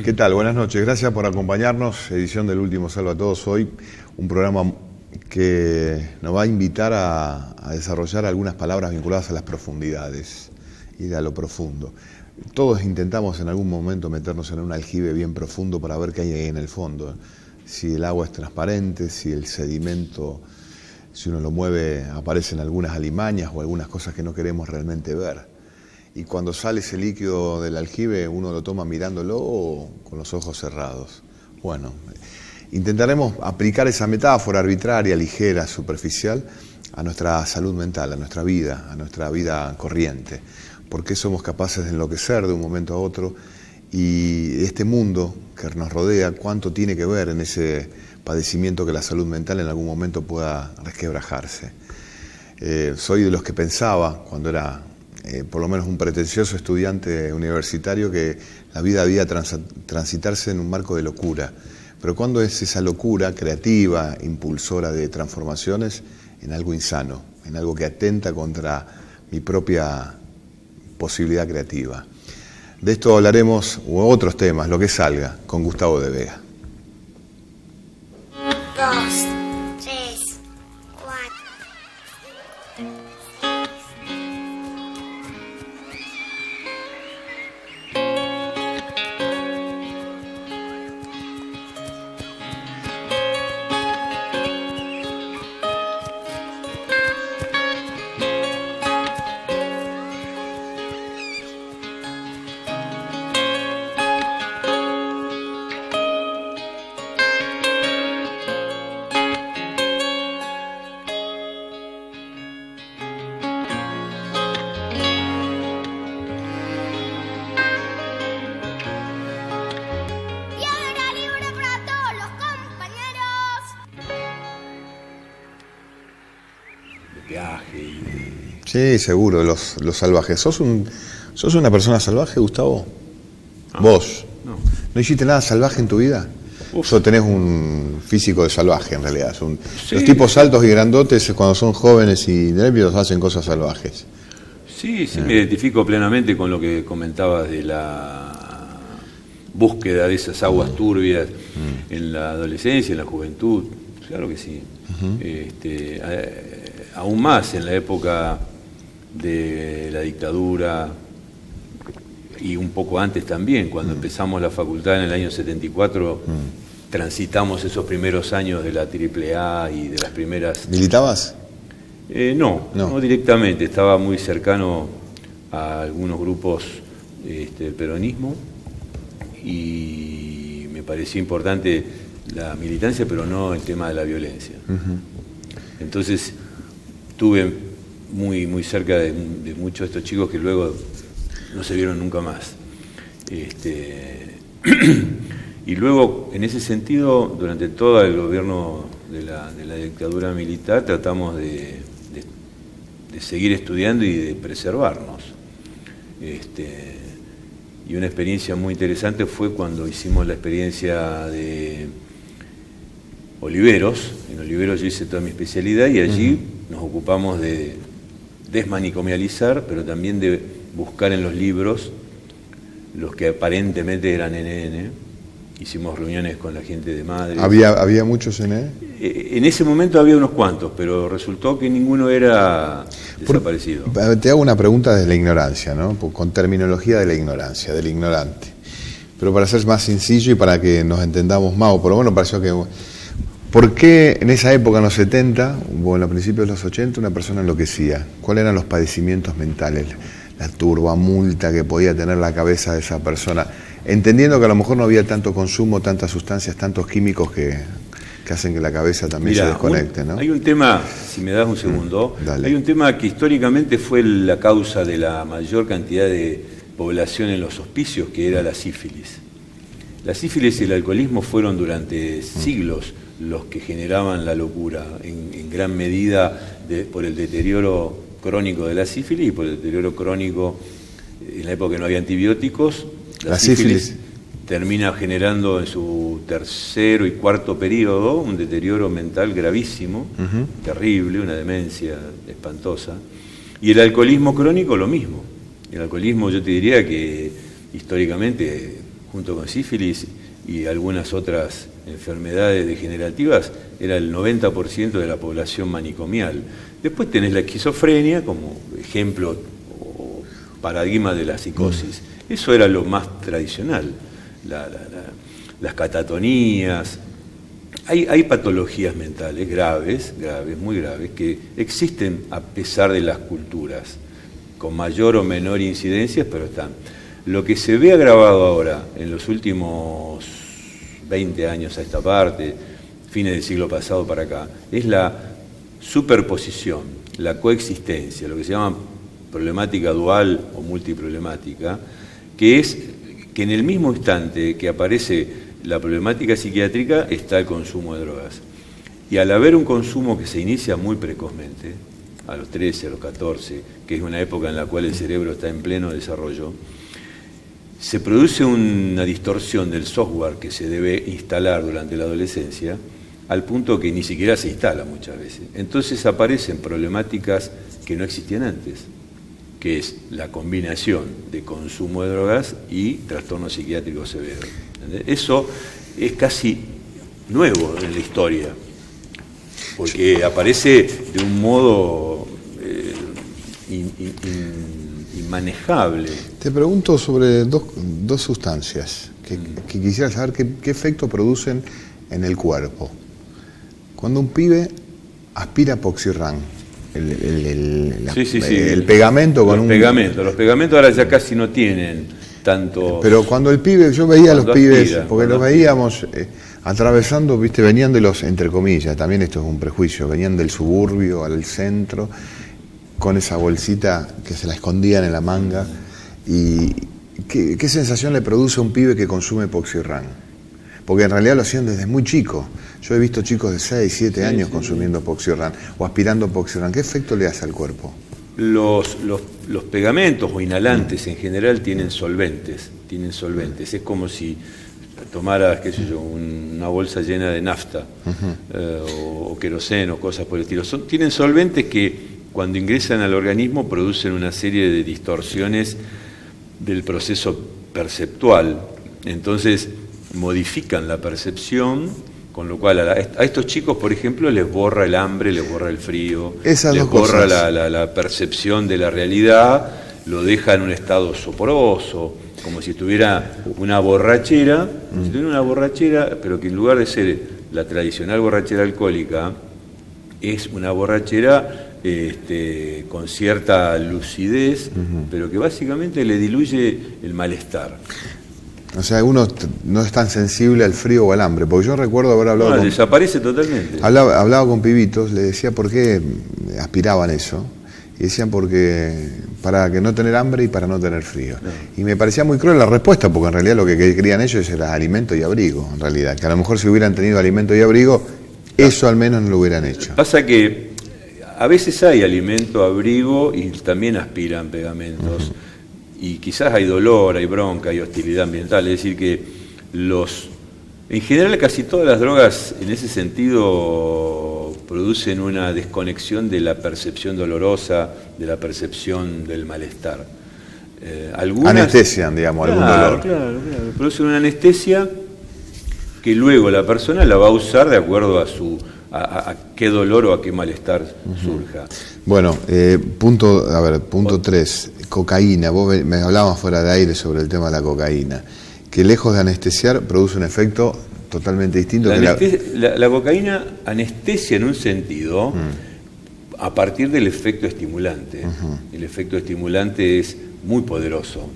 ¿Qué tal? Buenas noches. Gracias por acompañarnos. Edición del Último Salva a Todos hoy. Un programa que nos va a invitar a desarrollar algunas palabras vinculadas a las profundidades, ir a lo profundo. Todos intentamos en algún momento meternos en un aljibe bien profundo para ver qué hay ahí en el fondo. Si el agua es transparente, si el sedimento, si uno lo mueve, aparecen algunas alimañas o algunas cosas que no queremos realmente ver. Y cuando sale ese líquido del aljibe, uno lo toma mirándolo o con los ojos cerrados. Bueno, intentaremos aplicar esa metáfora arbitraria, ligera, superficial, a nuestra salud mental, a nuestra vida corriente. ¿Por qué somos capaces de enloquecer de un momento a otro? Y este mundo que nos rodea, ¿cuánto tiene que ver en ese padecimiento que la salud mental en algún momento pueda resquebrajarse? Soy de los que pensaba, cuando era por lo menos un pretencioso estudiante universitario, que la vida debía transitarse en un marco de locura. Pero ¿cuándo es esa locura creativa, impulsora de transformaciones, en algo insano, en algo que atenta contra mi propia posibilidad creativa? De esto hablaremos, u otros temas, lo que salga, con Gustavo de Vega. 2, 3, 4. Sí, seguro, los salvajes. ¿Sos una persona salvaje, Gustavo? ¿Vos? ¿No hiciste nada salvaje en tu vida? ¿O tenés un físico de salvaje en realidad? Sí. Los tipos altos y grandotes, cuando son jóvenes y nerviosos, hacen cosas salvajes. Sí, me identifico plenamente con lo que comentabas de la búsqueda de esas aguas turbias en la adolescencia, en la juventud. Claro que sí. Aún más en la época de la dictadura y un poco antes también, cuando empezamos la facultad en el año 74, transitamos esos primeros años de la AAA y de las primeras... ¿Militabas? No directamente, estaba muy cercano a algunos grupos del peronismo y me parecía importante la militancia, pero no el tema de la violencia. Entonces estuve muy cerca de muchos de estos chicos que luego no se vieron nunca más. Y luego, en ese sentido, durante todo el gobierno de la dictadura militar, tratamos de seguir estudiando y de preservarnos. Y una experiencia muy interesante fue cuando hicimos la experiencia de Oliveros. En Oliveros yo hice toda mi especialidad y allí nos ocupamos de desmanicomializar, pero también de buscar en los libros los que aparentemente eran NN. Hicimos reuniones con la gente de Madres. ¿Había muchos NN? En ese momento había unos cuantos, pero resultó que ninguno era desaparecido. Te hago una pregunta desde la ignorancia, ¿no? Con terminología de la ignorancia, del ignorante. Pero para ser más sencillo y para que nos entendamos más, o por lo menos pareció que... ¿Por qué en esa época, en los 70, o en los principios de los 80, una persona enloquecía? ¿Cuáles eran los padecimientos mentales? La turbamulta que podía tener la cabeza de esa persona, entendiendo que a lo mejor no había tanto consumo, tantas sustancias, tantos químicos que hacen que la cabeza también se desconecte, ¿no? Hay un tema, si me das un segundo, hay un tema que históricamente fue la causa de la mayor cantidad de población en los hospicios, que era la sífilis. La sífilis y el alcoholismo fueron durante siglos los que generaban la locura, en gran medida por el deterioro crónico de la sífilis y por el deterioro crónico en la época que no había antibióticos. La sífilis termina generando en su tercero y cuarto periodo un deterioro mental gravísimo, terrible, una demencia espantosa. Y el alcoholismo crónico lo mismo. El alcoholismo, yo te diría que históricamente, junto con sífilis y algunas otras enfermedades degenerativas, era el 90% de la población manicomial. Después tenés la esquizofrenia como ejemplo o paradigma de la psicosis. Eso era lo más tradicional. Las catatonías. Hay patologías mentales graves, muy graves, que existen a pesar de las culturas, con mayor o menor incidencia, pero están. Lo que se ve agravado ahora, en los últimos 20 años a esta parte, fines del siglo pasado para acá, es la superposición, la coexistencia, lo que se llama problemática dual o multiproblemática, que es que en el mismo instante que aparece la problemática psiquiátrica está el consumo de drogas. Y al haber un consumo que se inicia muy precozmente, a los 13, a los 14, que es una época en la cual el cerebro está en pleno desarrollo, se produce una distorsión del software que se debe instalar durante la adolescencia, al punto que ni siquiera se instala muchas veces. Entonces aparecen problemáticas que no existían antes, que es la combinación de consumo de drogas y trastorno psiquiátrico severo. ¿Entendés? Eso es casi nuevo en la historia, porque aparece de un modo inmanejable. Te pregunto sobre dos sustancias que quisiera saber qué efecto producen en el cuerpo. Cuando un pibe aspira Poxirrán, el pegamento con Los pegamentos ahora ya casi no tienen tanto. Pero cuando el pibe, yo veía a los pibes, porque los veíamos atravesando, viste, venían de los, entre comillas, también esto es un prejuicio, venían del suburbio al centro, con esa bolsita que se la escondían en la manga. ¿Y qué sensación le produce a un pibe que consume Poxirrán? Porque en realidad lo hacían desde muy chico. Yo he visto chicos de 6, 7 años consumiendo Poxirrán o aspirando Poxirrán. ¿Qué efecto le hace al cuerpo? Los pegamentos o inhalantes en general tienen solventes. Es como si tomaras, qué sé yo, una bolsa llena de nafta o queroseno, cosas por el estilo. Tienen solventes que cuando ingresan al organismo producen una serie de distorsiones del proceso perceptual. Entonces modifican la percepción, con lo cual a estos chicos, por ejemplo, les borra el hambre, les borra el frío, les borra la percepción de la realidad, lo deja en un estado soporoso, como si tuviera una borrachera, pero que en lugar de ser la tradicional borrachera alcohólica, es una borrachera con cierta lucidez, pero que básicamente le diluye el malestar. O sea, uno no es tan sensible al frío o al hambre, porque yo recuerdo haber hablado desaparece totalmente. Hablaba con pibitos, le decía por qué aspiraban eso, y decían porque para que no tener hambre y para no tener frío. No. Y me parecía muy cruel la respuesta, porque en realidad lo que querían ellos era alimento y abrigo, en realidad, que a lo mejor si hubieran tenido alimento y abrigo, eso al menos no lo hubieran hecho. Pasa que a veces hay alimento, abrigo y también aspiran pegamentos. Y quizás hay dolor, hay bronca, hay hostilidad ambiental, es decir que en general casi todas las drogas en ese sentido producen una desconexión de la percepción dolorosa, de la percepción del malestar. Anestesian, digamos, algún dolor. Claro, producen una anestesia que luego la persona la va a usar de acuerdo a qué dolor o a qué malestar surja. Bueno, punto 3, cocaína. Vos me hablabas fuera de aire sobre el tema de la cocaína, que lejos de anestesiar produce un efecto totalmente distinto. La cocaína anestesia en un sentido a partir del efecto estimulante. El efecto estimulante es muy poderoso,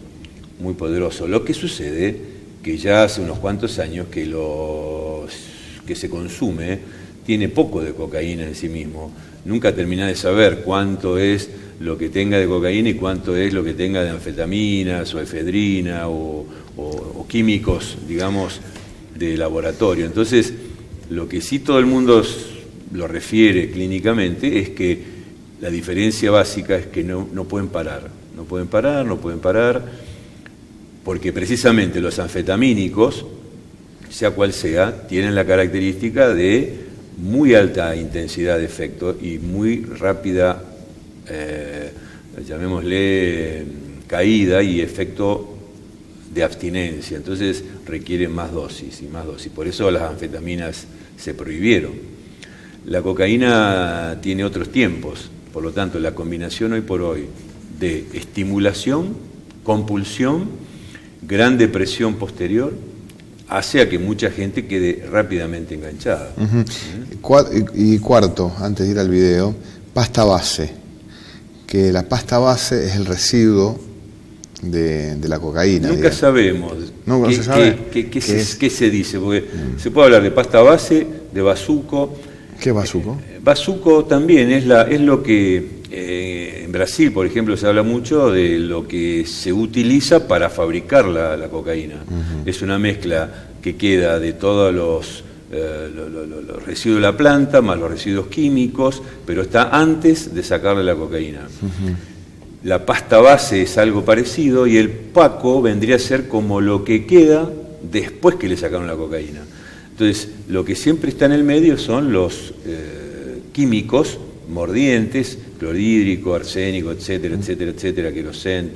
muy poderoso. Lo que sucede que ya hace unos cuantos años que se consume tiene poco de cocaína en sí mismo. Nunca terminás de saber cuánto es lo que tenga de cocaína y cuánto es lo que tenga de anfetaminas o efedrina o químicos, digamos, de laboratorio. Entonces, lo que sí todo el mundo lo refiere clínicamente es que la diferencia básica es que no pueden parar, porque precisamente los anfetamínicos, sea cual sea, tienen la característica de muy alta intensidad de efecto y muy rápida, llamémosle, caída y efecto de abstinencia, entonces requieren más dosis y más dosis. Por eso las anfetaminas se prohibieron. La cocaína tiene otros tiempos, por lo tanto la combinación hoy por hoy de estimulación, compulsión, gran depresión posterior, hace a que mucha gente quede rápidamente enganchada. Y cuarto, antes de ir al video, pasta base, que la pasta base es el residuo de la cocaína. Nunca sabemos no se sabe qué se dice, porque se puede hablar de pasta base, de bazuco. ¿Qué es bazuco? Bazuco también es lo que en Brasil, por ejemplo, se habla mucho de lo que se utiliza para fabricar la cocaína. Es una mezcla que queda de todos los residuos de la planta, más los residuos químicos, pero está antes de sacarle la cocaína. La pasta base es algo parecido y el paco vendría a ser como lo que queda después que le sacaron la cocaína. Entonces, lo que siempre está en el medio son los químicos mordientes, clorhídrico, arsénico, etcétera, etcétera, etcétera, queroseno.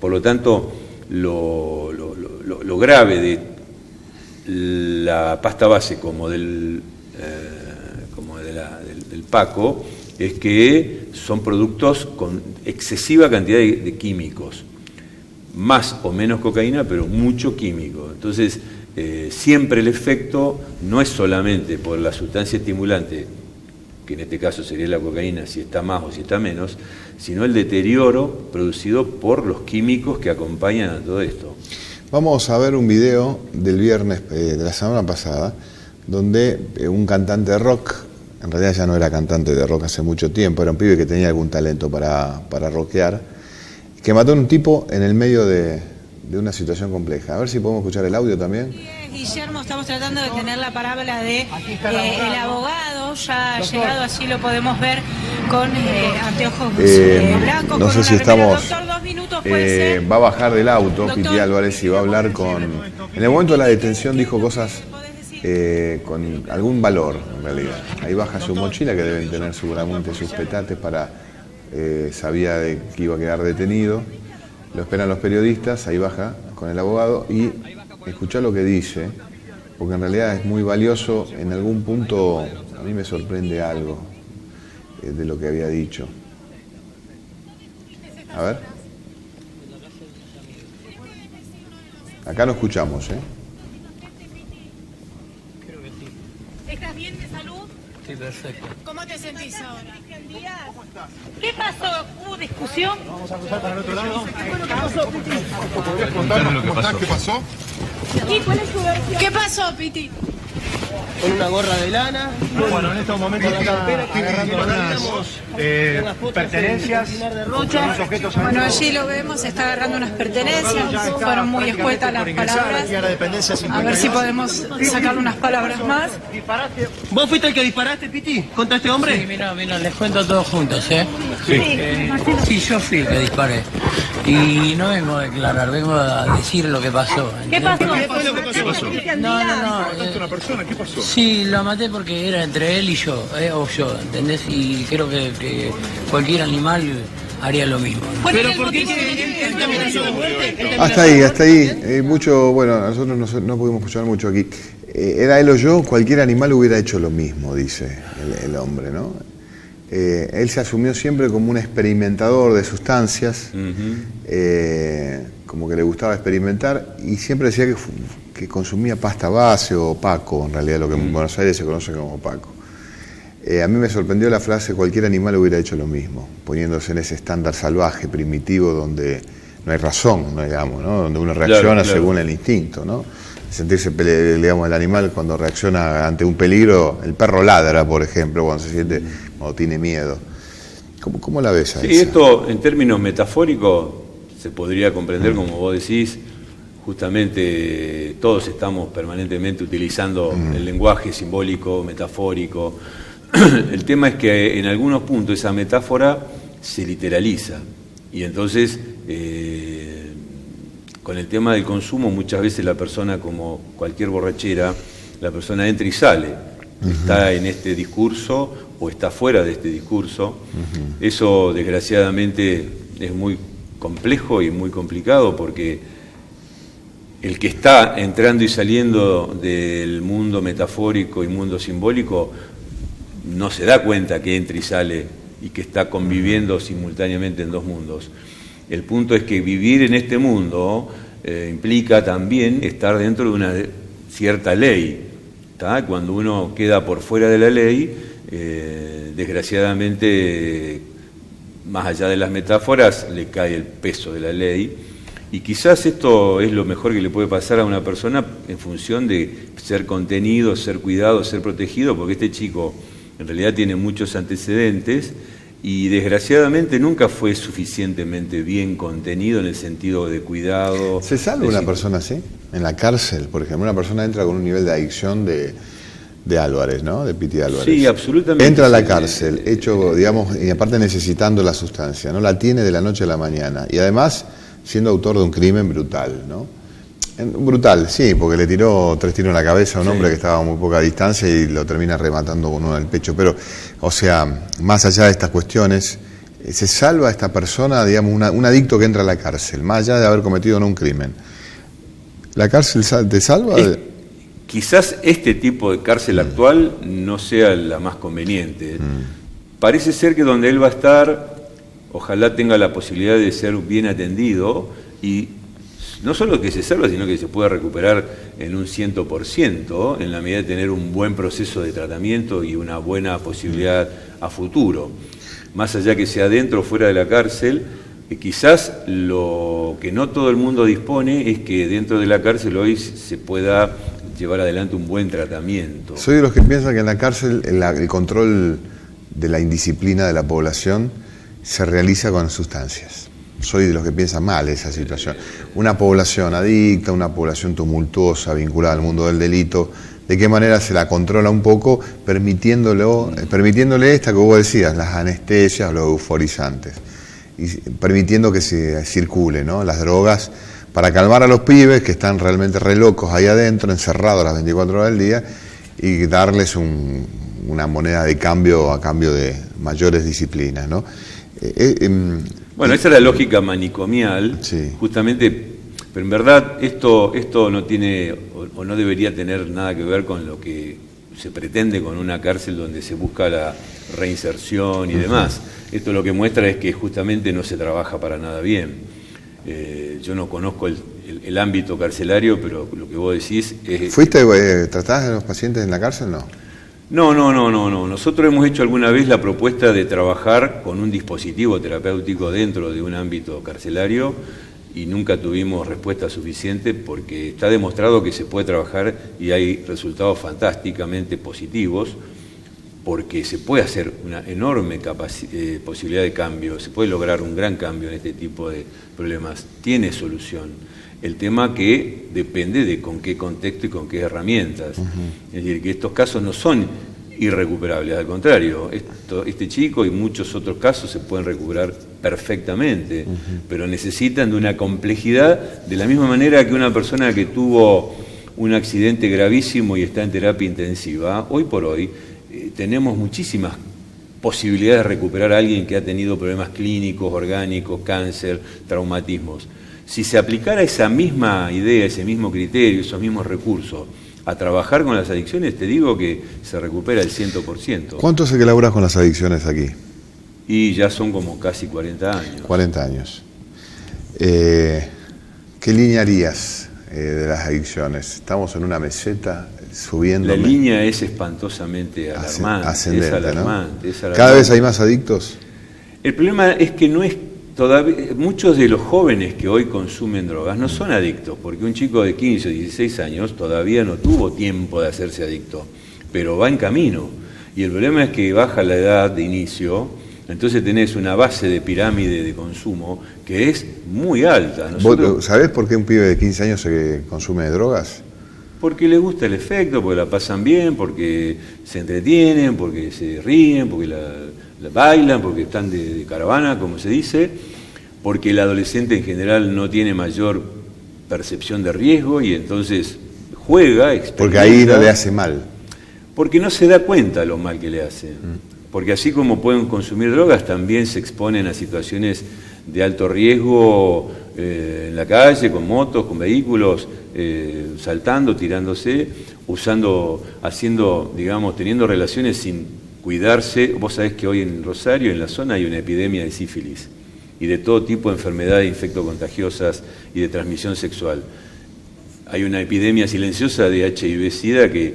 Por lo tanto, lo grave de la pasta base como del paco es que son productos con excesiva cantidad de químicos, más o menos cocaína, pero mucho químico. Entonces, siempre el efecto no es solamente por la sustancia estimulante, que en este caso sería la cocaína, si está más o si está menos, sino el deterioro producido por los químicos que acompañan a todo esto. Vamos a ver un video del viernes de la semana pasada, donde un cantante de rock, en realidad ya no era cantante de rock hace mucho tiempo, era un pibe que tenía algún talento para rockear, que mató a un tipo en el medio de una situación compleja. A ver si podemos escuchar el audio también. Guillermo, estamos tratando de tener la palabra de el abogado, ya ha llegado, así lo podemos ver con anteojos blancos. No sé si estamos... Doctor, 2 minutos, ¿puede ser? Va a bajar del auto, Doctor, Piti Álvarez, y va a hablar con... En el momento de la detención dijo cosas con algún valor, en realidad. Ahí baja su mochila, que deben tener seguramente sus petates para... sabía de que iba a quedar detenido. Lo esperan los periodistas, ahí baja con el abogado y escuchá lo que dice, porque en realidad es muy valioso. En algún punto a mí me sorprende algo de lo que había dicho. A ver. Acá lo escuchamos, ¿eh? ¿Estás bien de salud? Sí, perfecto. ¿Cómo te sentís ahora? ¿Qué pasó? ¿Hubo discusión? Vamos a cruzar para el otro lado. ¿Podrías contarnos cómo estás? ¿Qué pasó? ¿Qué pasó, Piti? Con una gorra de lana. Bueno, en estos momentos está agarrando unas pertenencias, unos objetos. Bueno, allí lo vemos, está agarrando unas pertenencias, fueron muy escuetas las palabras. A ver si podemos sacarle unas palabras más. ¿Vos fuiste el que disparaste, Piti, contra este hombre? Sí, mira, les cuento todos juntos, ¿eh? Sí. Sí, yo fui el que disparé. Y no vengo a declarar, vengo a decir lo que pasó. ¿Qué pasó? ¿Qué pasó? No. ¿Mataste a una persona? ¿Qué pasó? Sí, lo maté porque era entre él y yo, o yo, ¿entendés? Y creo que cualquier animal haría lo mismo. Pero ¿por qué él te amenazó de muerte? Hasta ahí. Mucho, bueno, nosotros no pudimos escuchar mucho aquí. Era él o yo, cualquier animal hubiera hecho lo mismo, dice el hombre, ¿no? Él se asumió siempre como un experimentador de sustancias, como que le gustaba experimentar, y siempre decía que consumía pasta base o paco, en realidad lo que en Buenos Aires se conoce como paco. A mí me sorprendió la frase, cualquier animal hubiera hecho lo mismo, poniéndose en ese estándar salvaje, primitivo, donde no hay razón, digamos, ¿no? Donde uno reacciona según el instinto, ¿no? Sentirse, digamos, el animal cuando reacciona ante un peligro, el perro ladra, por ejemplo, cuando se siente, cuando tiene miedo. ¿Cómo la ves a esa? Sí, esto en términos metafóricos se podría comprender, como vos decís, justamente todos estamos permanentemente utilizando el lenguaje simbólico, metafórico. El tema es que en algunos puntos esa metáfora se literaliza y entonces con el tema del consumo muchas veces la persona, como cualquier borrachera, la persona entra y sale, está en este discurso o está fuera de este discurso. Eso desgraciadamente es muy complejo y muy complicado porque el que está entrando y saliendo del mundo metafórico y mundo simbólico no se da cuenta que entra y sale y que está conviviendo simultáneamente en dos mundos. El punto es que vivir en este mundo implica también estar dentro de una cierta ley. ¿tá? Cuando uno queda por fuera de la ley, desgraciadamente, más allá de las metáforas, le cae el peso de la ley. Y quizás esto es lo mejor que le puede pasar a una persona en función de ser contenido, ser cuidado, ser protegido, porque este chico en realidad tiene muchos antecedentes y desgraciadamente nunca fue suficientemente bien contenido en el sentido de cuidado. ¿Se salva una persona así? En la cárcel, por ejemplo, una persona entra con un nivel de adicción de Álvarez, ¿no? De Piti Álvarez. Sí, absolutamente. Entra a la cárcel, hecho, digamos, y aparte necesitando la sustancia, ¿no? La tiene de la noche a la mañana. Y además siendo autor de un crimen brutal, ¿no? Brutal, sí, porque le tiró 3 tiros en la cabeza a un hombre que estaba a muy poca distancia y lo termina rematando con uno en el pecho. Pero, o sea, más allá de estas cuestiones, se salva a esta persona, digamos, un adicto que entra a la cárcel, más allá de haber cometido no un crimen. ¿La cárcel te salva? Quizás este tipo de cárcel actual no sea la más conveniente. Parece ser que donde él va a estar, ojalá tenga la posibilidad de ser bien atendido y no solo que se salva, sino que se pueda recuperar en un 100%, en la medida de tener un buen proceso de tratamiento y una buena posibilidad a futuro. Más allá que sea dentro o fuera de la cárcel, quizás lo que no todo el mundo dispone es que dentro de la cárcel hoy se pueda llevar adelante un buen tratamiento. Soy de los que piensan que en la cárcel el control de la indisciplina de la población se realiza con sustancias. Soy de los que piensan mal esa situación. Una población adicta, una población tumultuosa, vinculada al mundo del delito, ¿de qué manera se la controla un poco? Permitiéndole esta que vos decías, las anestesias, los euforizantes, y permitiendo que se circule, ¿no? Las drogas, para calmar a los pibes que están realmente re locos ahí adentro, encerrados las 24 horas del día, y darles una moneda de cambio a cambio de mayores disciplinas, ¿no? Bueno, esa es la lógica manicomial, sí. Justamente, pero en verdad esto no tiene o no debería tener nada que ver con lo que se pretende con una cárcel donde se busca la reinserción y demás. Esto lo que muestra es que justamente no se trabaja para nada bien. Yo no conozco el ámbito carcelario, pero lo que vos decís es... ¿Tratás a los pacientes en la cárcel, no? No. Nosotros hemos hecho alguna vez la propuesta de trabajar con un dispositivo terapéutico dentro de un ámbito carcelario y nunca tuvimos respuesta suficiente porque está demostrado que se puede trabajar y hay resultados fantásticamente positivos porque se puede hacer una enorme posibilidad de cambio, se puede lograr un gran cambio en este tipo de problemas, tiene solución. El tema que depende de con qué contexto y con qué herramientas. Es decir, que estos casos no son irrecuperables, al contrario, este chico y muchos otros casos se pueden recuperar perfectamente, pero necesitan de una complejidad, de la misma manera que una persona que tuvo un accidente gravísimo y está en terapia intensiva, hoy por hoy tenemos muchísimas posibilidades de recuperar a alguien que ha tenido problemas clínicos, orgánicos, cáncer, traumatismos. Si se aplicara esa misma idea, ese mismo criterio, esos mismos recursos a trabajar con las adicciones, te digo que se recupera el 100%. ¿Cuánto hace que laburás con las adicciones aquí? Y ya son como casi 40 años. 40 años. ¿Qué línea harías de las adicciones? Estamos en una meseta subiendo. La línea es espantosamente alarmante. Ascendente, es alarmante, ¿no? es alarmante. ¿Cada vez hay más adictos? El problema es que no es todavía, muchos de los jóvenes que hoy consumen drogas no son adictos, porque un chico de 15 o 16 años todavía no tuvo tiempo de hacerse adicto, pero va en camino. Y el problema es que baja la edad de inicio, entonces tenés una base de pirámide de consumo que es muy alta. ¿Vos sabés por qué un pibe de 15 años se consume drogas? Porque les gusta el efecto, porque la pasan bien, porque se entretienen, porque se ríen, porque la bailan, porque están de caravana, como se dice, porque el adolescente en general no tiene mayor percepción de riesgo y entonces juega, experimenta. Porque ahí no le hace mal. Porque no se da cuenta lo mal que le hace. Porque así como pueden consumir drogas, también se exponen a situaciones de alto riesgo en la calle, con motos, con vehículos, saltando, tirándose, teniendo relaciones sin cuidarse. Vos sabés que hoy en Rosario, en la zona, hay una epidemia de sífilis y de todo tipo de enfermedades infectocontagiosas y de transmisión sexual. Hay una epidemia silenciosa de HIV-Sida que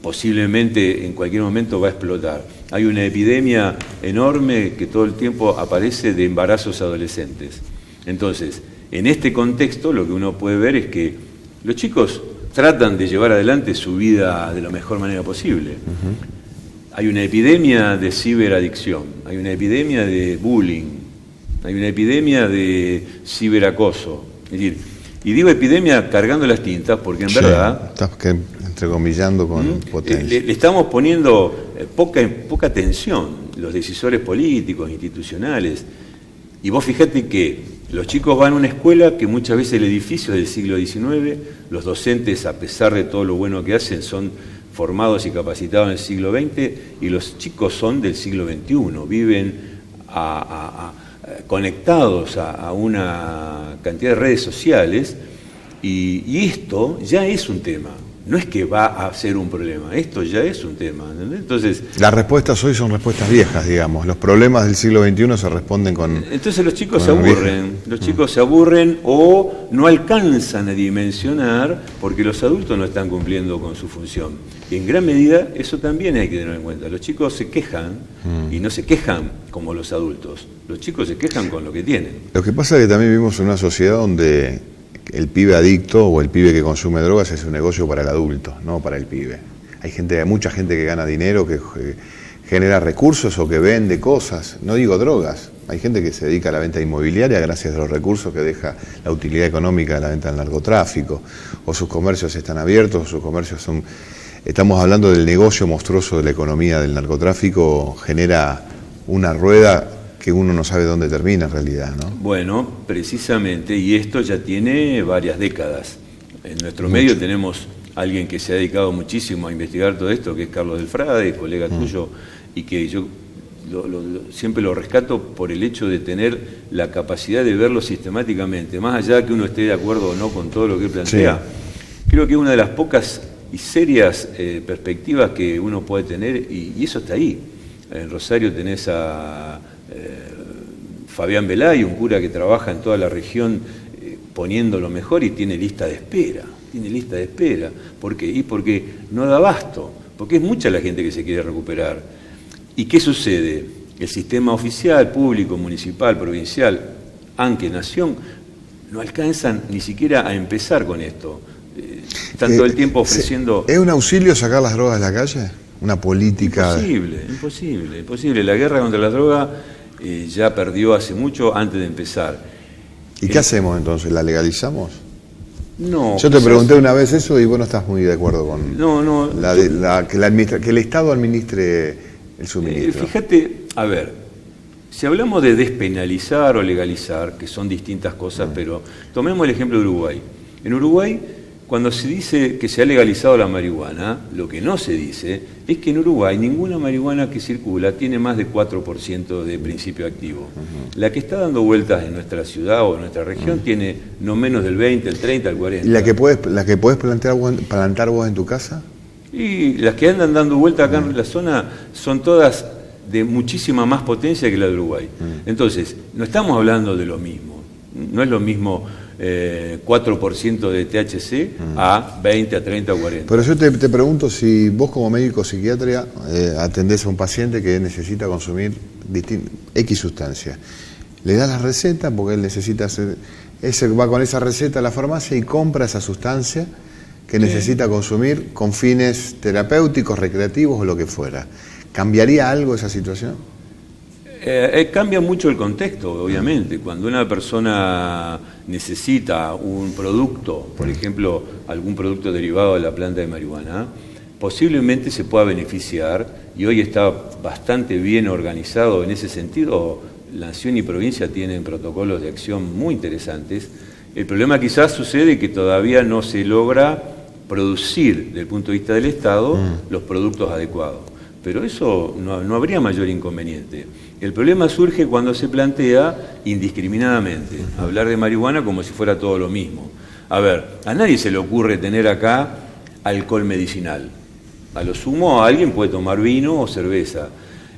posiblemente en cualquier momento va a explotar. Hay una epidemia enorme que todo el tiempo aparece de embarazos adolescentes. Entonces, en este contexto lo que uno puede ver es que los chicos tratan de llevar adelante su vida de la mejor manera posible. Hay una epidemia de ciberadicción, hay una epidemia de bullying, hay una epidemia de ciberacoso. Es decir, y digo epidemia cargando las tintas porque en verdad... Estás entrecomillando con potencia. Le estamos poniendo poca atención, los decisores políticos, institucionales. Y vos fijate que los chicos van a una escuela que muchas veces el edificio es del siglo XIX, los docentes, a pesar de todo lo bueno que hacen, son formados y capacitados en el siglo XX, y los chicos son del siglo XXI, viven conectados a una cantidad de redes sociales, y esto ya es un tema. No es que va a ser un problema, esto ya es un tema, ¿entendés? Entonces, las respuestas hoy son respuestas viejas, digamos. Los problemas del siglo XXI se responden con... Entonces los chicos se aburren, chicos se aburren o no alcanzan a dimensionar porque los adultos no están cumpliendo con su función. Y en gran medida eso también hay que tener en cuenta. Los chicos se quejan y no se quejan como los adultos. Los chicos se quejan con lo que tienen. Lo que pasa es que también vivimos en una sociedad donde el pibe adicto o el pibe que consume drogas es un negocio para el adulto, no para el pibe. Hay mucha gente que gana dinero, que genera recursos o que vende cosas, no digo drogas. Hay gente que se dedica a la venta inmobiliaria gracias a los recursos que deja la utilidad económica de la venta del narcotráfico, o sus comercios están abiertos, o sus comercios son... Estamos hablando del negocio monstruoso de la economía del narcotráfico, genera una rueda que uno no sabe dónde termina en realidad, ¿no? Bueno, precisamente, y esto ya tiene varias décadas. En nuestro medio tenemos a alguien que se ha dedicado muchísimo a investigar todo esto, que es Carlos Del Frade, colega tuyo, y que yo siempre lo rescato por el hecho de tener la capacidad de verlo sistemáticamente, más allá que uno esté de acuerdo o no con todo lo que él plantea. Creo que es una de las pocas y serias perspectivas que uno puede tener, y eso está ahí. En Rosario tenés a Fabián Belay, un cura que trabaja en toda la región poniendo lo mejor y tiene lista de espera. ¿Por qué? Y porque no da abasto, porque es mucha la gente que se quiere recuperar. ¿Y qué sucede? El sistema oficial, público, municipal, provincial, ANCE, Nación, no alcanzan ni siquiera a empezar con esto. Están todo el tiempo ofreciendo... ¿Es un auxilio sacar las drogas de la calle? ¿Una política...? Imposible. La guerra contra la droga ya perdió hace mucho antes de empezar. ¿Y qué hacemos entonces? ¿La legalizamos? No. Yo te pregunté una vez eso y vos no estás muy de acuerdo con... No. Que el Estado administre el suministro. Fíjate, a ver, si hablamos de despenalizar o legalizar, que son distintas cosas, pero tomemos el ejemplo de Uruguay. En Uruguay, cuando se dice que se ha legalizado la marihuana, lo que no se dice es que en Uruguay ninguna marihuana que circula tiene más de 4% de principio activo. La que está dando vueltas en nuestra ciudad o en nuestra región tiene no menos del 20, el 30, el 40. ¿Y la que puedes plantar vos en tu casa? Y las que andan dando vueltas acá en la zona son todas de muchísima más potencia que la de Uruguay. Entonces, no estamos hablando de lo mismo. No es lo mismo 4% de THC a 20, a 30 o 40. Pero yo te pregunto si vos como médico psiquiatra atendés a un paciente que necesita consumir X sustancia. Le das la receta porque él necesita hacer... va con esa receta a la farmacia y compra esa sustancia que necesita consumir con fines terapéuticos, recreativos o lo que fuera. ¿Cambiaría algo esa situación? Cambia mucho el contexto, obviamente. Cuando una persona necesita un producto, por ejemplo, algún producto derivado de la planta de marihuana, posiblemente se pueda beneficiar, y hoy está bastante bien organizado en ese sentido. La Nación y provincia tienen protocolos de acción muy interesantes. El problema quizás sucede que todavía no se logra producir, desde el punto de vista del Estado, los productos adecuados. pero eso no habría mayor inconveniente. El problema surge cuando se plantea indiscriminadamente, hablar de marihuana como si fuera todo lo mismo. A ver, a nadie se le ocurre tener acá alcohol medicinal. A lo sumo alguien puede tomar vino o cerveza.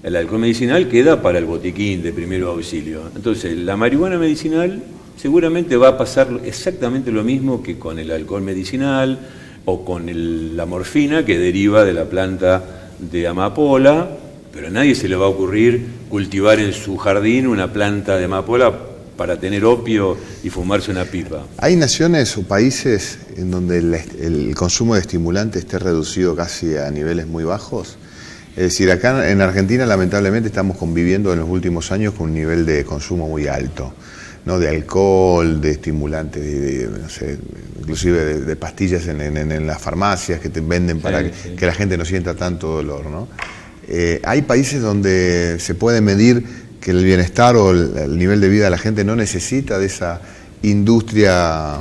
El alcohol medicinal queda para el botiquín de primeros auxilios. Entonces, la marihuana medicinal seguramente va a pasar exactamente lo mismo que con el alcohol medicinal o con la morfina que deriva de la planta de amapola, pero a nadie se le va a ocurrir cultivar en su jardín una planta de amapola para tener opio y fumarse una pipa. ¿Hay naciones o países en donde el consumo de estimulantes esté reducido casi a niveles muy bajos? Es decir, acá en Argentina lamentablemente estamos conviviendo en los últimos años con un nivel de consumo muy alto, ¿no? De alcohol, de estimulantes, no sé, inclusive de pastillas en las farmacias que te venden para que la gente no sienta tanto dolor, ¿no? Hay países donde se puede medir que el bienestar o el nivel de vida de la gente no necesita de esa industria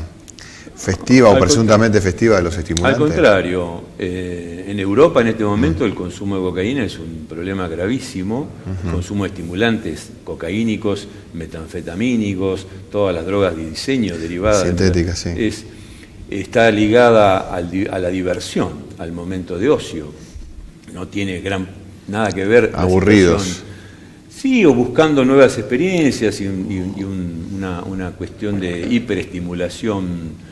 festiva o presuntamente festiva de los estimulantes. Al contrario, en Europa en este momento el consumo de cocaína es un problema gravísimo. El consumo de estimulantes cocaínicos, metanfetamínicos, todas las drogas de diseño derivadas sintéticas, está ligada a la diversión, al momento de ocio. No tiene nada que ver. Aburridos. Sí, o buscando nuevas experiencias y una cuestión de hiperestimulación.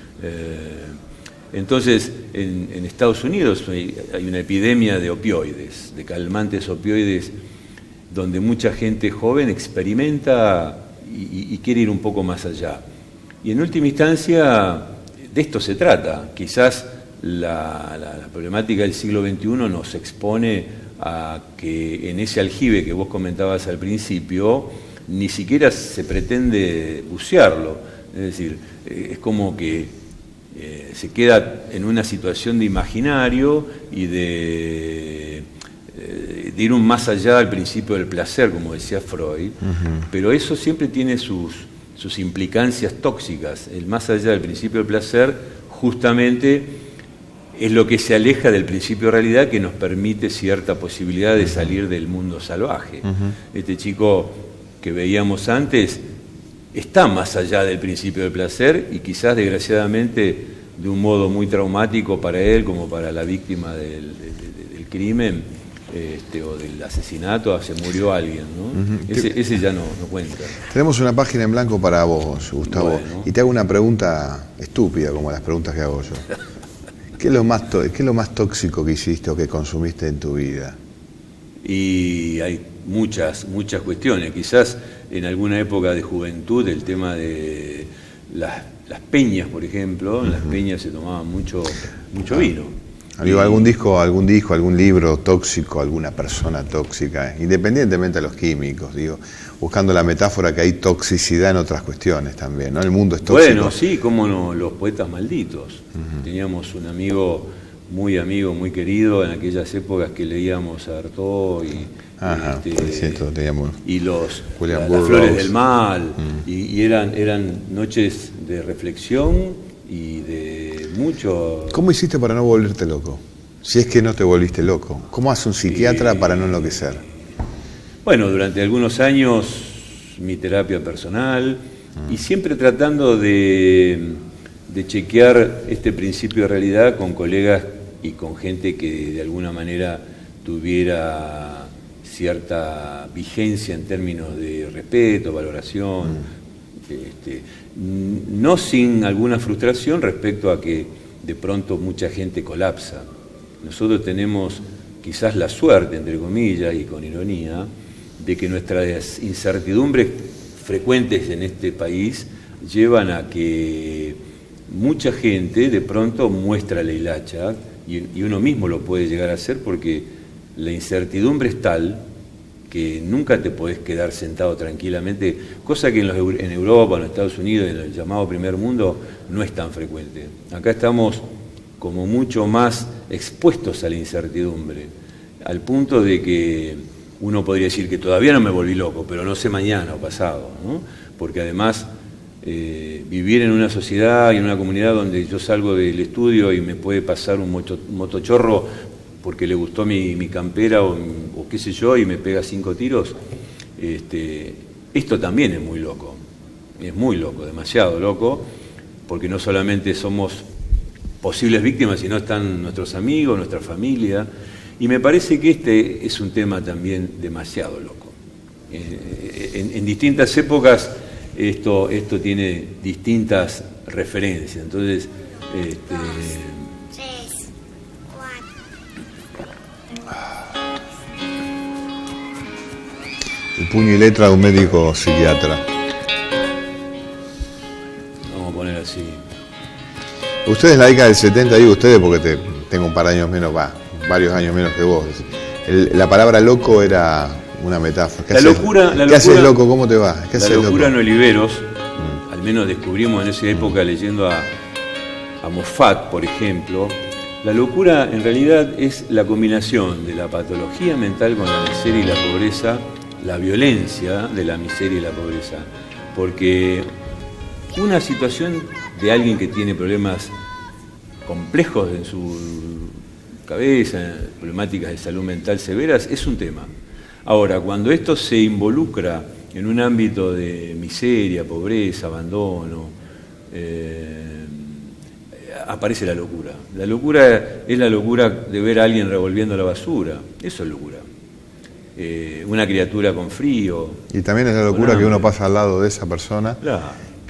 Entonces, en Estados Unidos hay una epidemia de opioides, de calmantes opioides, donde mucha gente joven experimenta y quiere ir un poco más allá. Y en última instancia, de esto se trata. Quizás la problemática del siglo XXI nos expone a que en ese aljibe que vos comentabas al principio, ni siquiera se pretende bucearlo. Es decir, es como que se queda en una situación de imaginario y de ir un más allá del principio del placer, como decía Freud, pero eso siempre tiene sus implicancias tóxicas. El más allá del principio del placer justamente es lo que se aleja del principio de realidad que nos permite cierta posibilidad de salir del mundo salvaje. Este chico que veíamos antes está más allá del principio del placer y quizás desgraciadamente de un modo muy traumático para él como para la víctima del crimen o del asesinato, se murió alguien, ¿no? Ese ya no cuenta. Tenemos una página en blanco para vos, Gustavo, Bueno. y te hago una pregunta estúpida como las preguntas que hago yo. ¿Qué es lo más tóxico que hiciste o que consumiste en tu vida? Y hay muchas cuestiones. Quizás en alguna época de juventud el tema de las peñas, por ejemplo, en las peñas se tomaba mucho vino. Digo, algún disco, algún libro tóxico, alguna persona tóxica, independientemente de los químicos, digo, buscando la metáfora que hay toxicidad en otras cuestiones también, ¿no? El mundo es tóxico. Bueno, sí, cómo no, los poetas malditos. Teníamos un amigo, muy querido en aquellas épocas que leíamos a Artaud y las Flores del Mal, y eran noches de reflexión y de mucho... ¿Cómo hiciste para no volverte loco? Si es que no te volviste loco. ¿Cómo hace un psiquiatra para no enloquecer? Bueno, durante algunos años mi terapia personal y siempre tratando de chequear este principio de realidad con colegas y con gente que de alguna manera tuviera cierta vigencia en términos de respeto, valoración, no sin alguna frustración respecto a que de pronto mucha gente colapsa. Nosotros tenemos quizás la suerte, entre comillas y con ironía, de que nuestras incertidumbres frecuentes en este país llevan a que mucha gente de pronto muestra la hilacha, y uno mismo lo puede llegar a hacer porque la incertidumbre es tal que nunca te podés quedar sentado tranquilamente, cosa que en Europa, en Estados Unidos, en el llamado primer mundo, no es tan frecuente. Acá estamos como mucho más expuestos a la incertidumbre, al punto de que uno podría decir que todavía no me volví loco, pero no sé mañana o pasado, ¿no? Porque además vivir en una sociedad y en una comunidad donde yo salgo del estudio y me puede pasar un motochorro porque le gustó mi campera o qué sé yo y me pega 5 tiros, esto también es muy loco, demasiado loco, porque no solamente somos posibles víctimas, sino están nuestros amigos, nuestra familia, y me parece que este es un tema también demasiado loco. En distintas épocas esto tiene distintas referencias, entonces... 2, 3, 4. El puño y letra de un médico psiquiatra. Vamos a poner así. Ustedes en la década del 70, digo ustedes porque tengo un par de años menos, varios años menos que vos. La palabra loco era una metáfora. ¿Qué haces, loco? ¿Cómo te va? ¿Qué la locura no Oliveros, al menos descubrimos en esa época leyendo a Moffat, por ejemplo. La locura en realidad es la combinación de la patología mental con la miseria y la pobreza, la violencia de la miseria y la pobreza. Porque una situación de alguien que tiene problemas complejos en su cabeza, problemáticas de salud mental severas, es un tema. Ahora, cuando esto se involucra en un ámbito de miseria, pobreza, abandono, aparece la locura. La locura es la locura de ver a alguien revolviendo la basura. Eso es locura. Una criatura con frío. Y también es la locura que uno pasa al lado de esa persona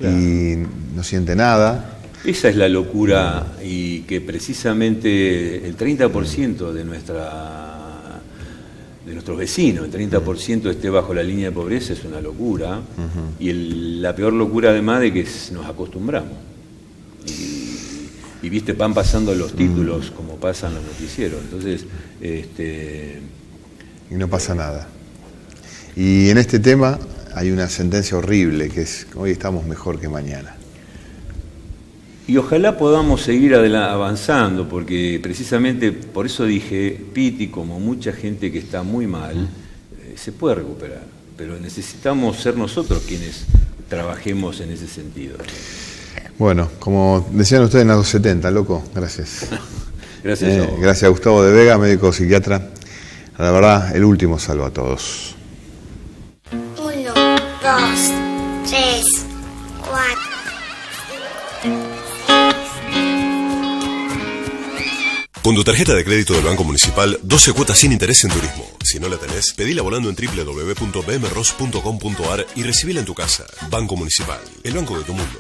y no siente nada. Esa es la locura, y que precisamente el 30% de nuestros vecinos, el 30% esté bajo la línea de pobreza, es una locura. Y la peor locura además de que nos acostumbramos. Y viste, van pasando los títulos como pasan los noticieros. Entonces, y no pasa nada. Y en este tema hay una sentencia horrible, que es: hoy estamos mejor que mañana. Y ojalá podamos seguir avanzando, porque precisamente por eso dije, Piti, como mucha gente que está muy mal, se puede recuperar, pero necesitamos ser nosotros quienes trabajemos en ese sentido. Bueno, como decían ustedes en los 70, loco, gracias. Gracias a vos. Gracias a Gustavo de Vega, médico psiquiatra. La verdad, el último salva a todos. 1, 2, 3, 4. Con tu tarjeta de crédito del Banco Municipal, 12 cuotas sin interés en turismo. Si no la tenés, pedila volando en www.bmros.com.ar y recibila en tu casa. Banco Municipal, el banco de tu mundo.